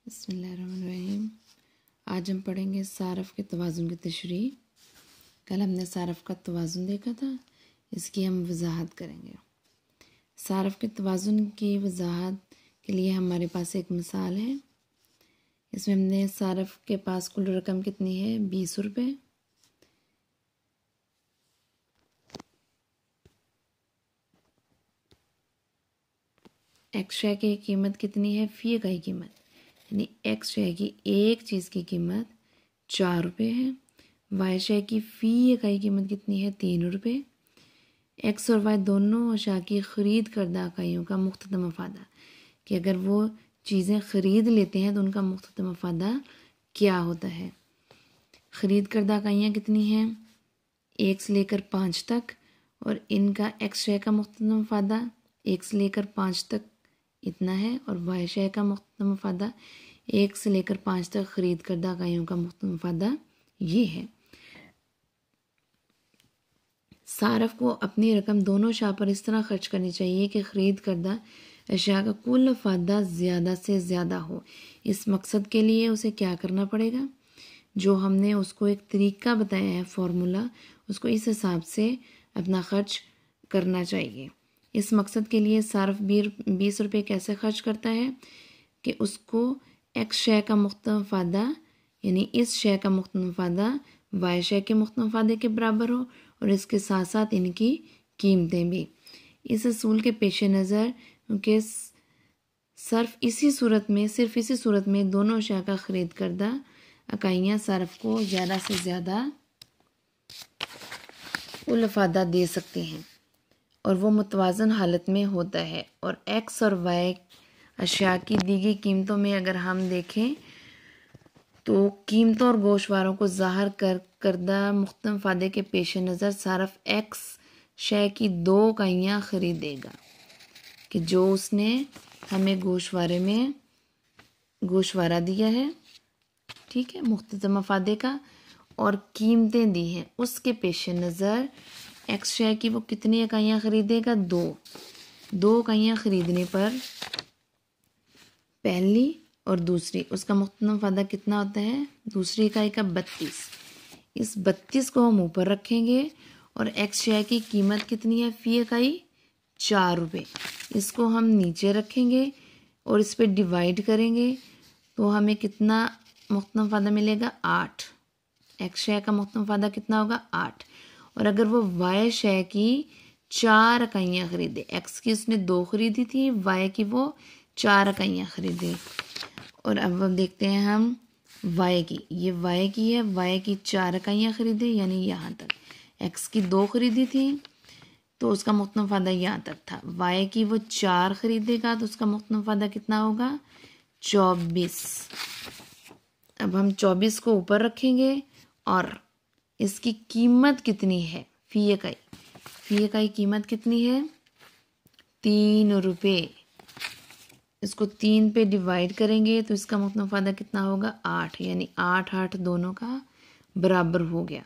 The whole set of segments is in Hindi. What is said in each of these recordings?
बिस्मिल्लाहिर्रहमानिर्रहीम। आज हम पढ़ेंगे सारफ के तवाज़ुन की तशरीह। कल हमने सारफ का तवाज़ुन देखा था, इसकी हम वजाहत करेंगे। सारफ के तवाज़ुन की वजाहत के लिए हमारे पास एक मिसाल है। इसमें हमने सारफ के पास कुल रकम कितनी है, 20 रुपये। एक्स शय की कीमत कितनी है, फ़ी इकाई कीमत, यानी एक्स शय की एक चीज़ की कीमत 4 रुपये है। वाई शय की फ़ी इकाई कीमत कितनी है, 3 रुपये। एक्स और वाई दोनों अशया की ख़रीद करदा इकाइयों का मुख्तता मफादा, कि अगर वो चीज़ें ख़रीद लेते हैं तो उनका मुख्तता मफादा क्या होता है। ख़रीद करदा इकाइयाँ कितनी हैं, 1 से लेकर 5 तक, और इनका एक्स शय का मुख्तता मफादा 1 से लेकर 5 तक इतना है, और वाई शय का मुख्तता मफादा 1 से लेकर 5 तक ख़रीद करदा इकाइयों का मुख्तता मफादा ये है। सारफ को अपनी रकम दोनों शाह पर इस तरह खर्च करनी चाहिए कि ख़रीद करदा अशिया का कुल फ़ायदा ज़्यादा से ज़्यादा हो। इस मकसद के लिए उसे क्या करना पड़ेगा, जो हमने उसको एक तरीका बताया है, फार्मूला, उसको इस हिसाब से अपना ख़र्च करना चाहिए। इस मकसद के लिए सारफ 20 रुपये कैसे खर्च करता है कि उसको एक्स शय का मुख्तता मफादा, यानी इस शय का मुख्तता मफादा वाई शय के मुख्तता मफादे के बराबर हो, और इसके साथ साथ इनकी कीमतें भी। इस असूल के पेश नज़र, क्योंकि सिर्फ इसी सूरत में दोनों अशिया का ख़रीद करदा इकाइयाँ सारफ को ज़्यादा से ज़्यादा कुल फ़ायदा दे सकते हैं, और वो मुतवाज़न हालत में होता है। और एक्स और वाई अशिया की दीगी कीमतों में अगर हम देखें तो कीमतों और गोशवारों को ज़ाहिर करदा मुख्तता मफादे के पेश नज़र सारफ एक्स शय की 2 इकाइयाँ ख़रीदेगा, कि जो उसने हमें गोशवारा दिया है, ठीक है, मुख्तता मफादे का, और कीमतें दी हैं। उसके पेश नज़र एक्स शय की वो कितनी इकाइयाँ ख़रीदेगा, 2 इकाइयाँ ख़रीदने पर पहली और दूसरी, उसका मुख्तता मफादा कितना होता है, दूसरी इकाई का 32। इस 32 को हम ऊपर रखेंगे, और एक्स शय की कीमत कितनी है, फ़ी इकाई 4 रुपये, इसको हम नीचे रखेंगे और इस पर डिवाइड करेंगे तो हमें कितना मुख्तता मफादा मिलेगा, 8। एक्स शय का मुख्तता मफादा कितना होगा, 8। और अगर वो वाई शय की 4 इकाइयाँ ख़रीदे, एक्स की उसने 2 ख़रीदी थी, वाई की वो 4 इकाइयाँ ख़रीदे। और अब देखते हैं हम वाई की, ये वाई की है, वाई की 4 इकाइयाँ ख़रीदे, यानी यहाँ तक। एक्स की 2 ख़रीदी थी तो उसका मुख्तता मफादा यहाँ तक था। वाई की वो 4 ख़रीदेगा तो उसका मुख्तता मफादा कितना होगा, 24। अब हम 24 को ऊपर रखेंगे, और इसकी कीमत कितनी है, फ़ी इकाई कीमत कितनी है, 3 रुपये। इसको 3 पे डिवाइड करेंगे तो इसका मुख्तता मफादा कितना होगा, 8, यानी 8 दोनों का बराबर हो गया,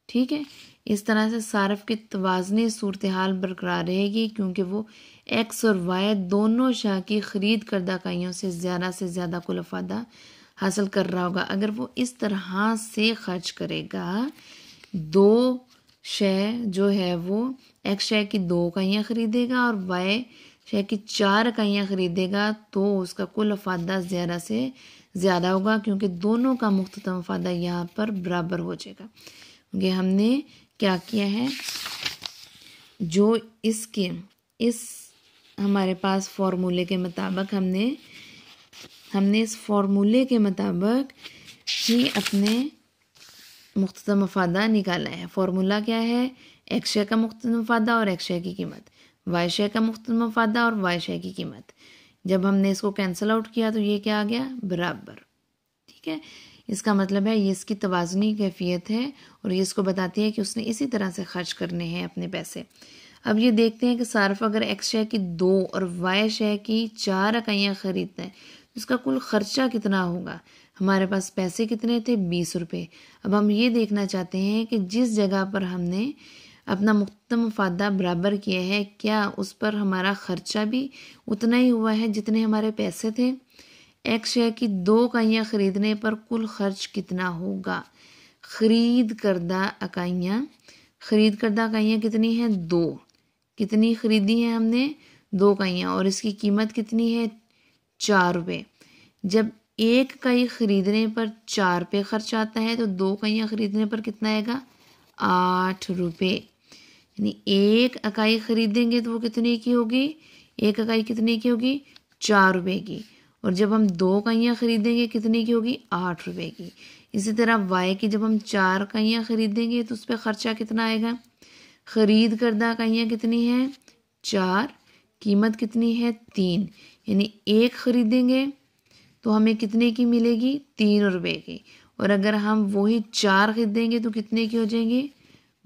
ठीक है। इस तरह से सारफ की तवाज़नी सूरत हाल बरकरार रहेगी, क्योंकि वो एक्स और वाई दोनों शाह की ख़रीद करदा इकाइयों से ज़्यादा कुल फ़ायदा हासिल कर रहा होगा। अगर वो इस तरह से खर्च करेगा, 2 शय जो है वो एक्स शय की 2 इकाइयाँ ख़रीदेगा और वाई शय की 4 इकाइयाँ ख़रीदेगा, तो उसका कुल फ़ायदा ज़्यादा से ज़्यादा होगा, क्योंकि दोनों का मुख्तता मफादा यहाँ पर बराबर हो जाएगा। क्योंकि हमने क्या किया है, जो इस हमारे पास फार्मूले के मुताबिक हमने इस फार्मूले के मुताबिक ही अपने मुख्तता मफादा निकाला है। फार्मूला क्या है, एक्स शय का मुख्तता मफादा और एक्स शय की कीमत, वाई शय का मुख्तता मफादा और वाई शय की कीमत। जब हमने इसको कैंसिल आउट किया तो ये क्या आ गया, बराबर, ठीक है। इसका मतलब है ये इसकी तवाज़ुनी कैफियत है, और ये इसको बताती है कि उसने इसी तरह से खर्च करने हैं अपने पैसे। अब ये देखते हैं कि सारफ अगर एक्स शय की 2 और वाई शय की 4 इकाइयाँ ख़रीदता है तो इसका कुल ख़र्चा कितना होगा। हमारे पास पैसे कितने थे, 20 रुपये। अब हम ये देखना चाहते हैं कि जिस जगह पर हमने अपना मुख्तता मफादा बराबर किया है, क्या उस पर हमारा ख़र्चा भी उतना ही हुआ है जितने हमारे पैसे थे। एक्स शय की 2 इकाइयाँ खरीदने पर कुल खर्च कितना होगा। खरीद करदा इकाइयाँ कितनी हैं 2। कितनी खरीदी हैं हमने 2 इकाइयाँ और इसकी कीमत कितनी है 4 रुपये। जब 1 इकाई खरीदने पर 4 रुपये खर्च आता है तो 2 इकाइयाँ खरीदने पर कितना आएगा 8 रुपये। यानी 1 इकाई खरीदेंगे तो वो कितने की होगी, 1 इकाई कितने की होगी 4 रुपये की, और जब हम 2 इकाइयाँ खरीदेंगे कितने की होगी 8 रुपये की। इसी तरह वाई की जब हम 4 इकाइयाँ खरीदेंगे तो उस पर खर्चा कितना आएगा। खरीद करदा इकाइयाँ कितनी हैं 4, कीमत कितनी है 3, यानी 1 खरीदेंगे तो हमें कितने की मिलेगी 3 रुपये की, और अगर हम वही 4 खरीदेंगे तो कितने की हो जाएंगे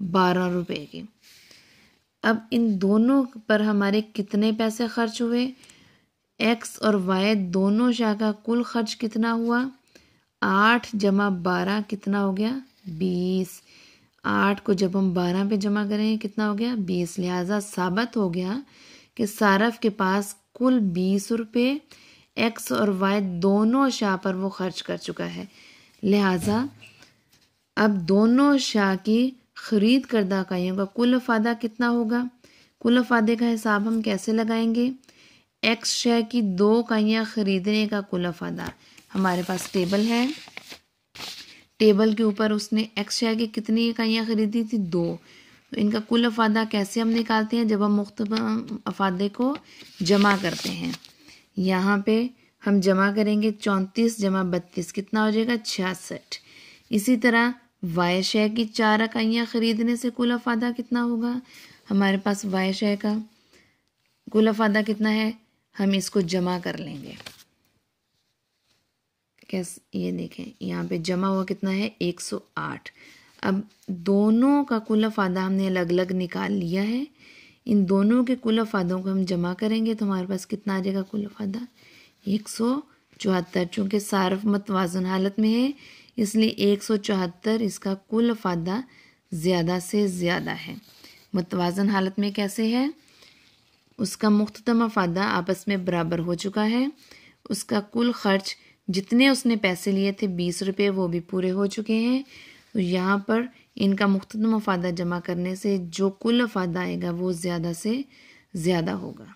12 रुपये की। अब इन दोनों पर हमारे कितने पैसे खर्च हुए, एक्स और वाई दोनों शय का कुल खर्च कितना हुआ 8 जमा 12 कितना हो गया 20। 8 को जब हम 12 पे जमा करेंगे कितना हो गया 20। लिहाजा साबित हो गया कि सारफ के पास कुल 20 रुपये एक्स और वाई दोनों शय पर वो खर्च कर चुका है। लिहाजा अब दोनों शय की खरीद करदा इकाइयों का कुल अफादा कितना होगा। कुल अफादे का हिसाब हम कैसे लगाएंगे। एक्स शय की 2 इकाइयाँ खरीदने का कुल अफादा, हमारे पास टेबल है, टेबल के ऊपर उसने एक्स शय की कितनी इकाइयाँ खरीदी थी 2। तो इनका कुल अफादा कैसे हम निकालते हैं, जब हम मुख्तलिफ अफादे को जमा करते हैं। यहाँ पे हम जमा करेंगे 34 जमा 32 कितना हो जाएगा 66। इसी तरह वाई शय की 4 इकाइयाँ खरीदने से कुल अफादा कितना होगा। हमारे पास वाई शय का कुल अफादा कितना है, हम इसको जमा कर लेंगे। कैसे, ये देखें यहाँ पे जमा हुआ कितना है 108। अब दोनों का कुल अफादा हमने अलग अलग निकाल लिया है। इन दोनों के कुल अफादों को हम जमा करेंगे तो हमारे पास कितना आ जाएगा कुल अफादा 174। चूँकि सारफ मतवाजन हालत में है इसलिए 174 इसका कुल अफादा ज़्यादा से ज़्यादा है। मतवाजन हालत में कैसे है, उसका मुख्ततम अफादा आपस में बराबर हो चुका है, उसका कुल खर्च जितने उसने पैसे लिए थे 20 रुपये वो भी पूरे हो चुके हैं। तो यहाँ पर इनका मुख्ततम अफादा जमा करने से जो कुल अफादा आएगा वो ज़्यादा से ज़्यादा होगा।